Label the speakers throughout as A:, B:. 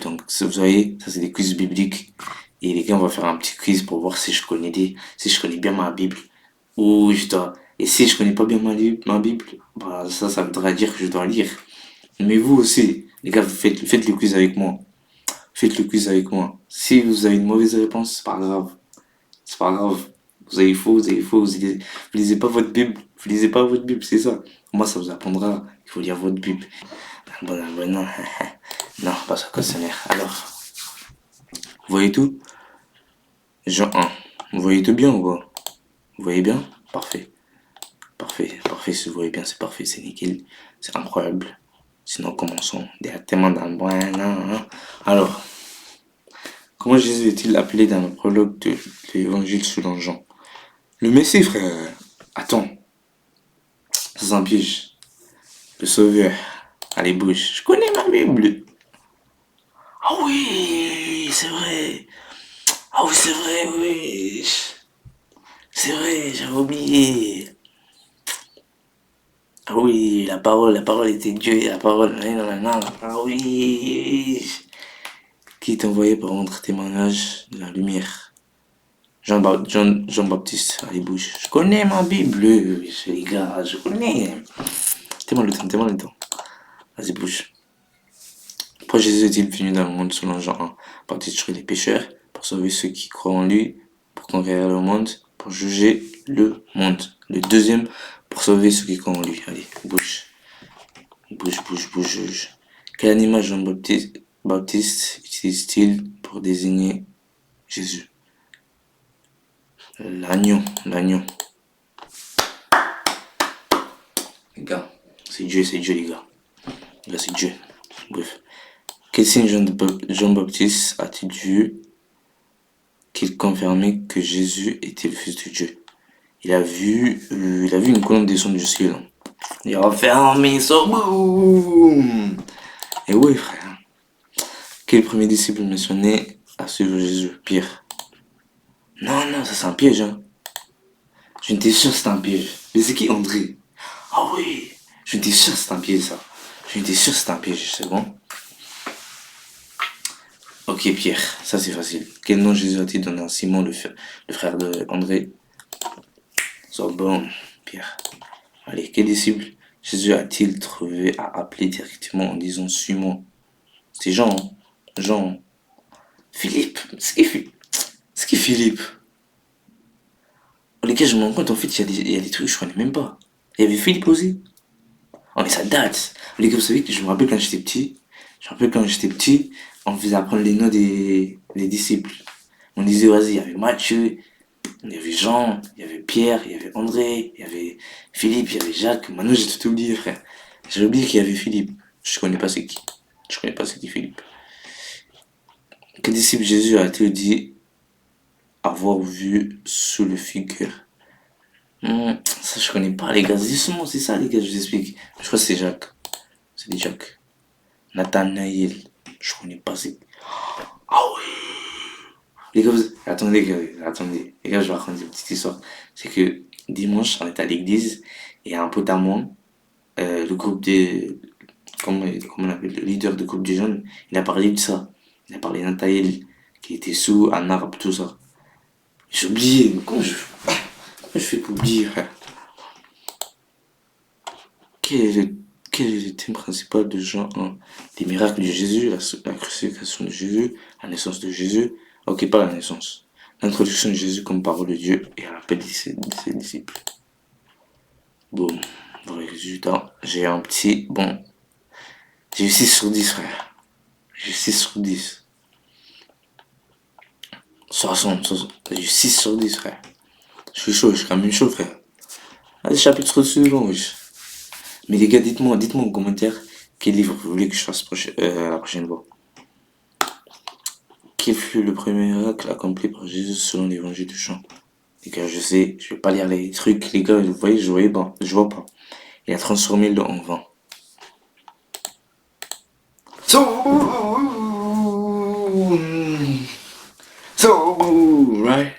A: Donc, vous voyez, ça c'est des quiz bibliques. Et les gars, on va faire un petit quiz pour voir si je connais bien ma Bible. Ou je dois, et si je connais pas bien ma Bible, bah, ça voudra dire que je dois lire. Mais vous aussi, les gars, faites le quiz avec moi. Faites le quiz avec moi. Si vous avez une mauvaise réponse, c'est pas grave. C'est pas grave. Vous avez faux, vous lisez pas votre Bible. Vous lisez pas votre Bible, c'est ça. Moi, ça vous apprendra qu'il faut lire votre Bible. Bon, non, non, pas ça, cautionnaire. Alors, vous voyez tout? Jean 1. Vous voyez tout bien ou pas? Vous voyez bien? Parfait. Parfait, parfait. Si vous voyez bien, c'est parfait, c'est nickel. C'est incroyable. Sinon, commençons directement dans le bon. Alors, comment Jésus est-il appelé dans le prologue de l'évangile selon Jean? Le Messie, frère. Attends, ça c'est un piège. Le Sauveur. Allez, bouge. Je connais ma Bible. Ah oui, c'est vrai. Ah oui, c'est vrai, oui. C'est vrai, j'avais oublié. Ah oui, la parole était Dieu et la parole. Ah oui. Qui est envoyé pour rendre témoignage de la lumière? Jean-Baptiste, allez, bouge. Je connais ma Bible, les gars, je connais. Tellement le temps. Vas-y, bouge. Pourquoi Jésus est-il venu dans le monde selon Jean 1? Pour détruire les pécheurs, pour sauver ceux qui croient en lui, pour conquérir le monde, pour juger le monde. Le deuxième, pour sauver ceux qui croient en lui. Allez, bouge. Bouge. Quel animal Jean-Baptiste utilise-t-il pour désigner Jésus? L'agneau. Les gars, c'est Dieu, les gars. Là, c'est Dieu. Bref. Quel signe Jean-Baptiste a-t-il vu qu'il confirmait que Jésus était le Fils de Dieu? Il a vu une colonne descendre du ciel. Il a fermé son boum. Et oui, frère. Quel premier disciple mentionné à suivre Jésus? Pierre. Non, ça c'est un piège, hein. Je n'étais sûr que c'était un piège. Mais c'est qui André? Ah oui, je n'étais sûr que c'était un piège, ça. Je n'étais sûr que c'était un piège, c'est bon? Ok, Pierre, ça c'est facile. Quel nom Jésus a-t-il donné à Simon, le frère de André? So bon, Pierre. Allez, quel disciple Jésus a-t-il trouvé à appeler directement en disant suis-moi? C'est Jean, hein. Jean. Philippe. C'est qui Philippe? Oh, les gars, je me rends compte, en fait, il y a des trucs que je connais même pas. Il y avait Philippe aussi. Oh, mais ça date. Les gars, vous savez que je me rappelle quand j'étais petit. Je me rappelle quand j'étais petit, on faisait apprendre les noms des disciples. On disait, vas-y, il y avait Matthieu, il y avait Jean, il y avait Pierre, il y avait André, il y avait Philippe, il y avait Jacques. Maintenant, j'ai tout oublié, frère. J'ai oublié qu'il y avait Philippe. Je connais pas c'est qui. Je connais pas c'est qui Philippe. Quel disciple Jésus a-t-il dit avoir vu sous le figure? Ça, je connais pas, les gars. Justement, c'est ça, les gars, je vous explique. Je crois que c'est Jacques. C'est dit Jacques. Nathanaël. Je connais pas c'est. Ah oui! Les gars, attendez, les gars, attendez. Les gars, je vais raconter une petite histoire. C'est que dimanche, on était à l'église et un pote à moi, le groupe des. Comment on appelle? Le leader du groupe des jeunes, il a parlé de ça. Il a parlé de Nathanaël qui était sous un arbre, tout ça. J'ai oublié. Comment je fais pour oublier, frère? Quel est le, quel est le thème principal de Jean 1? Les miracles de Jésus, la crucifixion de Jésus, la naissance de Jésus. Ok, pas la naissance. L'introduction de Jésus comme parole de Dieu et à l'appel de ses disciples. Bon, dans les résultats, j'ai un petit. Bon, j'ai eu 6 sur 10, frère. J'ai eu 6 sur 10. 60. J'ai eu 6 sur 10, frère. Je suis chaud, je suis quand même chaud, frère. Allez, chapitre suivant, wesh. Mais les gars, dites-moi en commentaire quel livre vous voulez que je fasse la prochaine fois. Quel fut le premier miracle accompli par Jésus selon l'évangile de Jean? Les gars, je sais, je vais pas lire les trucs, les gars, vous voyez, je vois pas. Il a transformé l'eau en vin. So, right?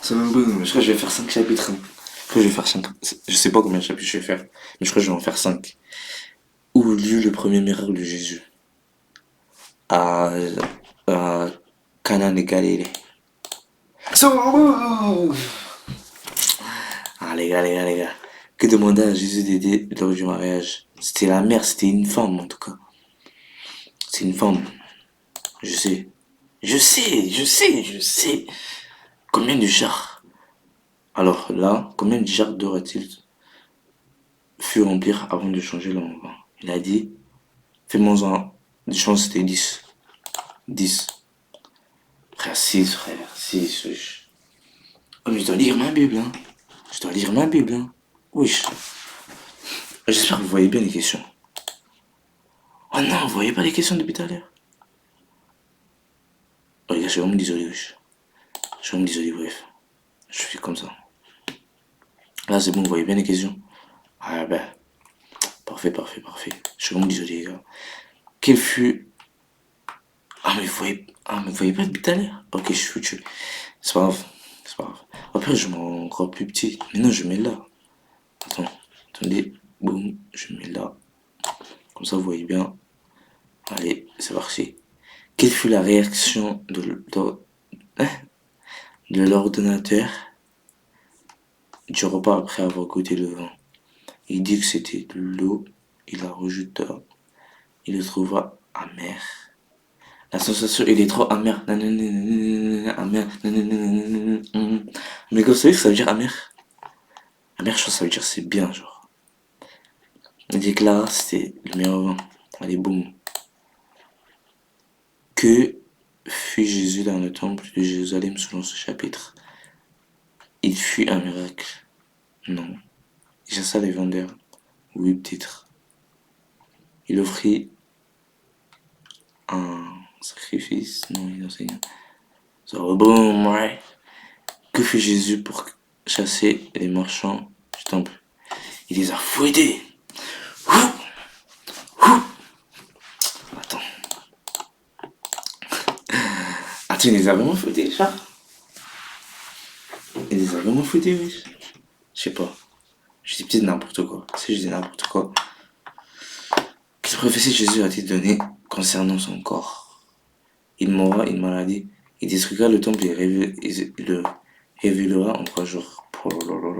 A: So, je crois que je vais faire 5 chapitres. Je crois que je vais faire 5. Je sais pas combien de chapitres je vais faire, mais je crois que je vais en faire 5. Où eut lieu le premier miracle de Jésus? à, à Canaan et Galilée. Ah les gars. Que demanda à Jésus d'aider lors du mariage? C'était la mère, c'était une femme en tout cas. C'est une femme, je sais. Je sais. Combien de jarres? Alors là, combien de jarres d'or a-t-il pu remplir avant de changer l'eau en vin? Il a dit, fais-moi-en, je pense que c'était 10. 10. Frère, 6, frère, 6, wesh. Oh, mais je dois lire ma Bible, hein. Je dois lire ma Bible, hein. Wesh. J'espère que vous voyez bien les questions. Oh non, vous voyez pas les questions depuis tout à l'heure? Oh les gars, je suis vraiment désolé, wesh. Je suis vraiment désolé, bref. Je suis comme ça. Là, c'est bon, vous voyez bien les questions? Ah ben, parfait, parfait, parfait. Je suis vraiment désolé, les gars. Quel fut... Ah, mais vous voyez pas depuis tout à l'heure? Ok, je suis foutu. C'est pas grave. C'est pas grave. Après, je me rends encore plus petit. Mais non, je mets là. Attends. Attendez. Boum. Je mets là. Comme ça, vous voyez bien. Allez, c'est parti. Quelle fut la réaction hein, de l'ordinateur du repas après avoir goûté le vin? Il dit que c'était de l'eau. Il la rejeta. Il le trouva amer. La sensation, il est trop amer. Amer. Mais vous savez que ça veut dire amer? Amer, je pense que ça veut dire c'est bien, genre. Il dit que là, c'était le meilleur vin. Allez, boum. Que fut Jésus dans le temple de Jérusalem selon ce chapitre? Il fut un miracle. Non. Il chassa les vendeurs. Oui, peut-être. Il offrit un sacrifice. Non, il enseigne. So, boum, ouais. Que fit Jésus pour chasser les marchands du temple? Il les a fouettés. Attends. Attends, il les a vraiment fouettés, ça? Il les a vraiment fouettés, wesh. Je sais pas. Je dis peut-être n'importe quoi. Si je dis n'importe quoi. Quelle prophétie Jésus a-t-il donnée concernant son corps? Il mourra une maladie. Il détruira le temple et le révélera en 3 jours.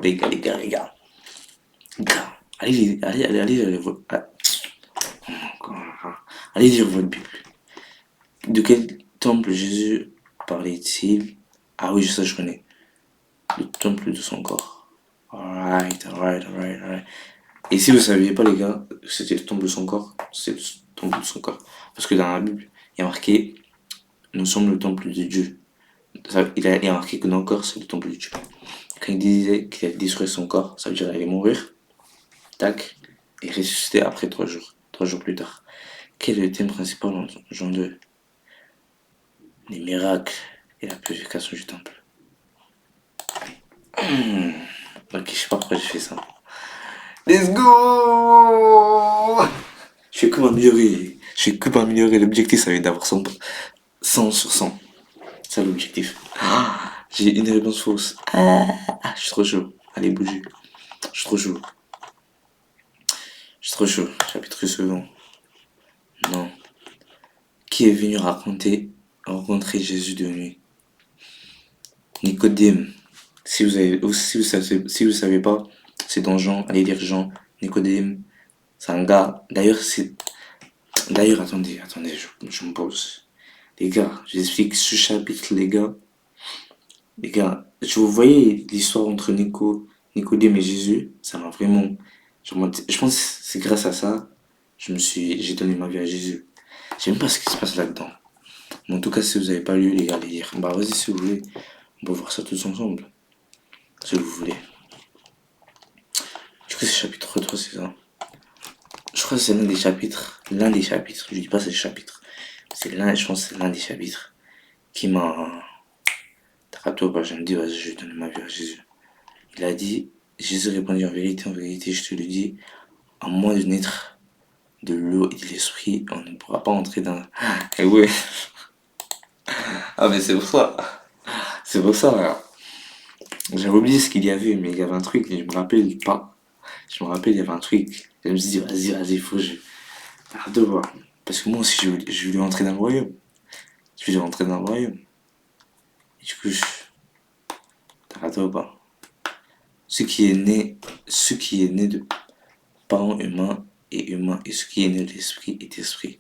A: Les gars, les gars, les gars. Allez lire votre Bible. De quel temple Jésus parlait-il? Ah oui, ça je connais. Le temple de son corps. Alright. Et si vous saviez pas, les gars, c'était le temple de son corps, c'est le temple de son corps. Parce que dans la Bible, il y a marqué, nous sommes le temple de Dieu. Il y a marqué que notre corps, c'est le temple de Dieu. Quand il disait qu'il allait détruire son corps, ça veut dire qu'il allait mourir, tac, et ressusciter après 3 jours. 3 jours plus tard. Quel est le thème principal en Jean 2? Les miracles et la purification du temple. Ok, je sais pas pourquoi j'ai fait ça. Let's go! Je fais que m'améliorer. L'objectif, ça va être d'avoir 100 sur 100. C'est ça l'objectif. J'ai une réponse fausse. Je suis trop chaud. Allez, bougez. Je suis trop chaud. Chapitre second. Non. Qui est venu rencontrer Jésus de nuit? Nicodème. Si vous savez pas, c'est dans Jean. Allez lire Jean. Nicodème. C'est un gars. D'ailleurs, attendez, je me pose. Les gars, j'explique ce chapitre, les gars. Les gars, vous voyez l'histoire entre Nicodème et Jésus, ça m'a vraiment. Je pense que c'est grâce à ça, j'ai donné ma vie à Jésus. Je sais même pas ce qui se passe là-dedans. Mais en tout cas, si vous avez pas lu, les gars, allez lire. Bah, vas-y, si vous voulez, on peut voir ça tous ensemble. Si vous voulez. Je crois que c'est chapitre 3, c'est ça. Je crois que c'est l'un des chapitres. Je dis pas c'est le chapitre. Je pense que c'est l'un des chapitres qui m'a. Takato, bah, je me dis, vas-y, je vais donner ma vie à Jésus. Il a dit, Jésus répondit en vérité, je te le dis, à moins de naître de l'eau et de l'esprit, on ne pourra pas entrer dans. Et ouais. Ah, mais c'est pour ça. C'est pour ça, là. J'avais oublié ce qu'il y avait, mais il y avait un truc, je me rappelle pas. Je me rappelle, il y avait un truc. Je me suis dit, vas-y, faut que je. Arrête de voir. Parce que moi aussi, je voulais entrer dans le royaume. Je voulais rentrer dans le royaume. Et du coup, t'as raté ou pas? Ce qui est né, ce qui est né de parents humains est humain, et ce qui est né de l'esprit est esprit.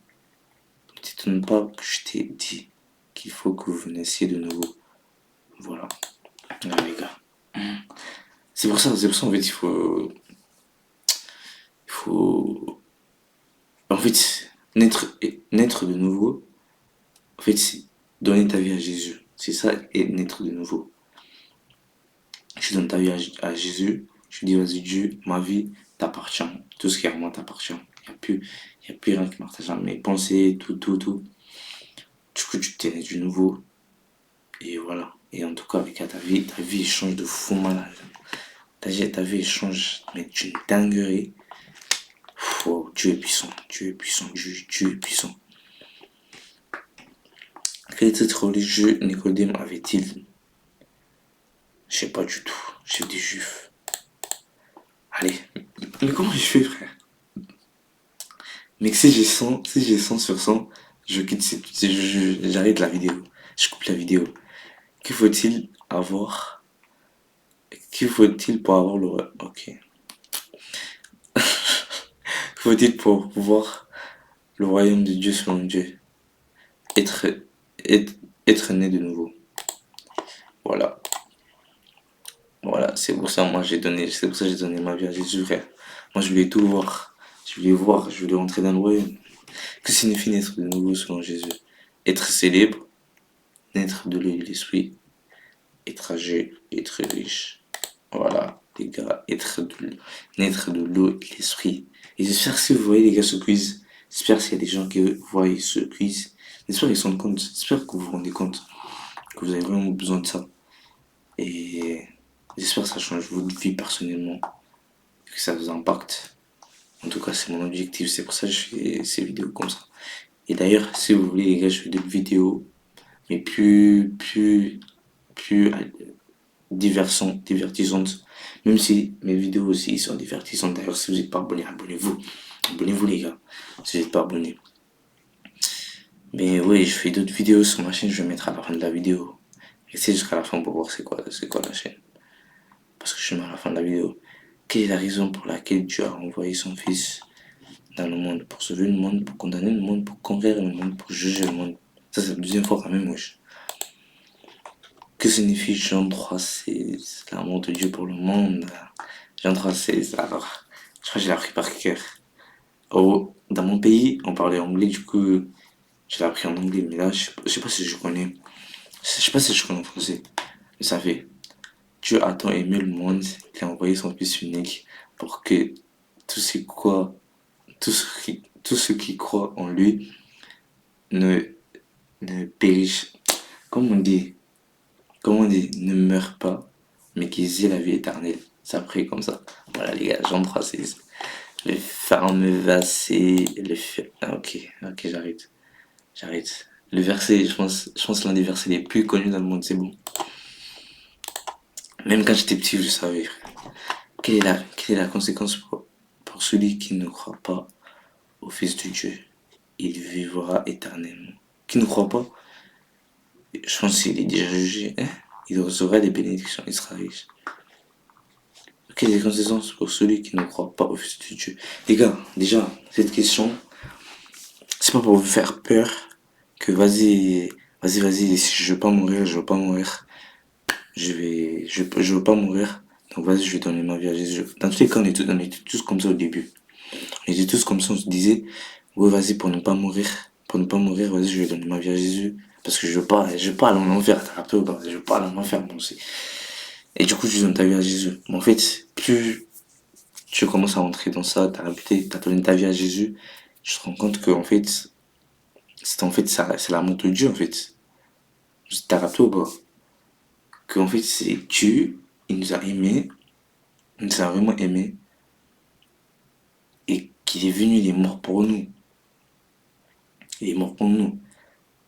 A: Ne t'étonne pas que je t'ai dit qu'il faut que vous naissiez de nouveau. Voilà. Ouais, les gars. C'est pour ça, en fait, il faut, en fait, naître de nouveau, en fait, c'est donner ta vie à Jésus. C'est ça, et naître de nouveau. Tu donnes ta vie à Jésus, tu dis, vas-y, Dieu, ma vie t'appartient. Tout ce qui est à moi t'appartient. Il y a plus rien qui m'appartient. Mes pensées, tout, tout, tout. Du coup, tu t'es né du nouveau. Et voilà. Et en tout cas, avec ta vie change de fou malade. Ta vie change, mais d'une dinguerie. Wow, Dieu est puissant, Dieu est puissant, Dieu est puissant. Quel titre religieux Nicodème avait-il? Je sais pas du tout. Chef des juifs. Allez, mais comment je fais, frère? Mais si j'ai 100 sur 100, je quitte, j'arrête la vidéo. Je coupe la vidéo. Que faut-il avoir? Que faut-il pour avoir le... Ok. Que faut-il pour voir le royaume de Dieu selon Dieu? Être, être, être né de nouveau. Voilà. Voilà, c'est pour ça que j'ai donné ma vie à Jésus, frère. Moi, je voulais tout voir. Je voulais rentrer dans le royaume. Que signifie naître de nouveau selon Jésus? Être célèbre, naître de l'eau et de l'esprit, être âgé, être riche. Voilà, les gars, naître de l'eau et de l'esprit. Et j'espère que si vous voyez, les gars, ce quiz, j'espère qu'il y a des gens qui voient ce quiz, j'espère qu'ils se rendent compte, j'espère que vous vous rendez compte que vous avez vraiment besoin de ça. Et j'espère que ça change votre vie personnellement, que ça vous impacte. En tout cas, c'est mon objectif, c'est pour ça que je fais ces vidéos comme ça. Et d'ailleurs, si vous voulez, les gars, je fais des vidéos, mais plus divertissantes. Même si mes vidéos aussi sont divertissantes. D'ailleurs, si vous n'êtes pas abonné, abonnez-vous. Abonnez-vous, les gars, si vous n'êtes pas abonné. Mais oui, je fais d'autres vidéos sur ma chaîne, je vais mettre à la fin de la vidéo. Restez jusqu'à la fin pour voir c'est quoi la chaîne. Parce que je mets à la fin de la vidéo. Quelle est la raison pour laquelle Dieu a envoyé son Fils dans le monde? Pour sauver le monde, pour condamner le monde, pour conquérir le monde, pour juger le monde. Ça, c'est la deuxième fois quand même, wesh. Que signifie Jean 3, c'est l'amour de Dieu pour le monde? Jean 3, alors, je crois que j'ai appris par cœur. Oh, dans mon pays, on parlait anglais, du coup, je l'ai appris en anglais, mais là, je sais pas si je connais. Je sais pas si je connais en français. Mais ça fait, Dieu a tant aimé le monde qu'il a envoyé son Fils unique pour que tous ceux, quoi, tous ceux qui croient en lui ne, ne périssent. Comme on dit, comment on dit, ne meurent pas, mais qu'ils aient la vie éternelle. Ça prie comme ça. Voilà les gars, Jean 3, 16. Le fameux verset, ah, ok, j'arrête. Le verset, je pense l'un des versets les plus connus dans le monde, c'est bon. Même quand j'étais petit, je savais. Quelle est la conséquence pour celui qui ne croit pas au Fils de Dieu? Il vivra éternellement. Qui ne croit pas, je pense qu'il est déjà jugé. Hein? Il recevra des bénédictions, il sera riche. Quelles sont les conséquences pour celui qui ne croit pas au Fils de Dieu? Les gars, déjà, cette question, c'est pas pour vous faire peur que vas-y, si je veux pas mourir, je veux pas mourir. Je veux pas mourir. Donc vas-y, je vais donner ma vie à Jésus. Dans tous les cas, on était tous comme ça au début. On était tous comme ça, on se disait, ouais, vas-y, pour ne pas mourir, vas-y, je vais donner ma vie à Jésus. Parce que je veux pas aller en enfer, t'as rappelé ou pas? Je veux pas aller en enfer, moi aussi. Et du coup, tu donnes ta vie à Jésus. Mais en fait, plus tu commences à rentrer dans ça, t'as donné ta vie à Jésus, tu te rends compte que, en fait, c'est l'amour de Dieu, en fait. T'as rappelé ou pas? Que, en fait, c'est Dieu, il nous a aimés, il nous a vraiment aimés, et qu'il est venu, il est mort pour nous. Il est mort pour nous,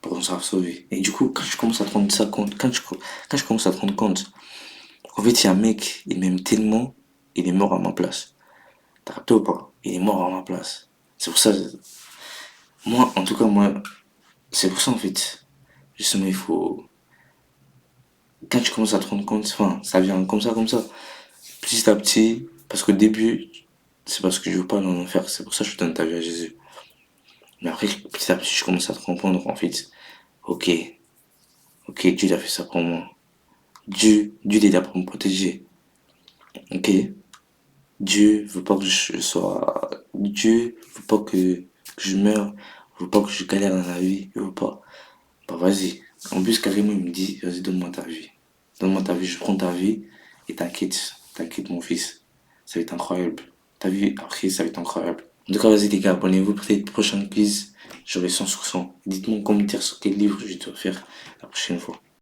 A: pour nous avoir sauvés. Et du coup, quand je commence à te rendre ça compte, quand je commence à te rendre compte, en fait, il y a un mec, il m'aime tellement, il est mort à ma place. T'as capté ou pas? Il est mort à ma place. C'est pour ça, Moi, en tout cas, moi, c'est pour ça, en fait. Justement, il faut. Quand tu commences à te rendre compte, enfin, ça vient comme ça. Petit à petit, parce qu'au début, c'est parce que je veux pas aller en enfer. C'est pour ça que je donne ta vie à Jésus. Mais après, petit à petit, je commence à te comprendre, en fait. Ok, ok, Dieu il a fait ça pour moi. Dieu il est là pour me protéger. Ok, Dieu veut pas que je sois. Dieu veut pas que je meure. Il veut pas que je galère dans la vie. Il veut pas. Bah vas-y. En plus, carrément, il me dit, vas-y, donne-moi ta vie. Donne-moi ta vie, je prends ta vie. Et t'inquiète, t'inquiète, mon fils. Ça va être incroyable. Ta vie, après, ça va être incroyable. En tout cas, vas-y, les gars, abonnez-vous pour les prochaines quiz. J'aurai 100 sur 100. Dites-moi en commentaire sur quel livre je dois faire la prochaine fois.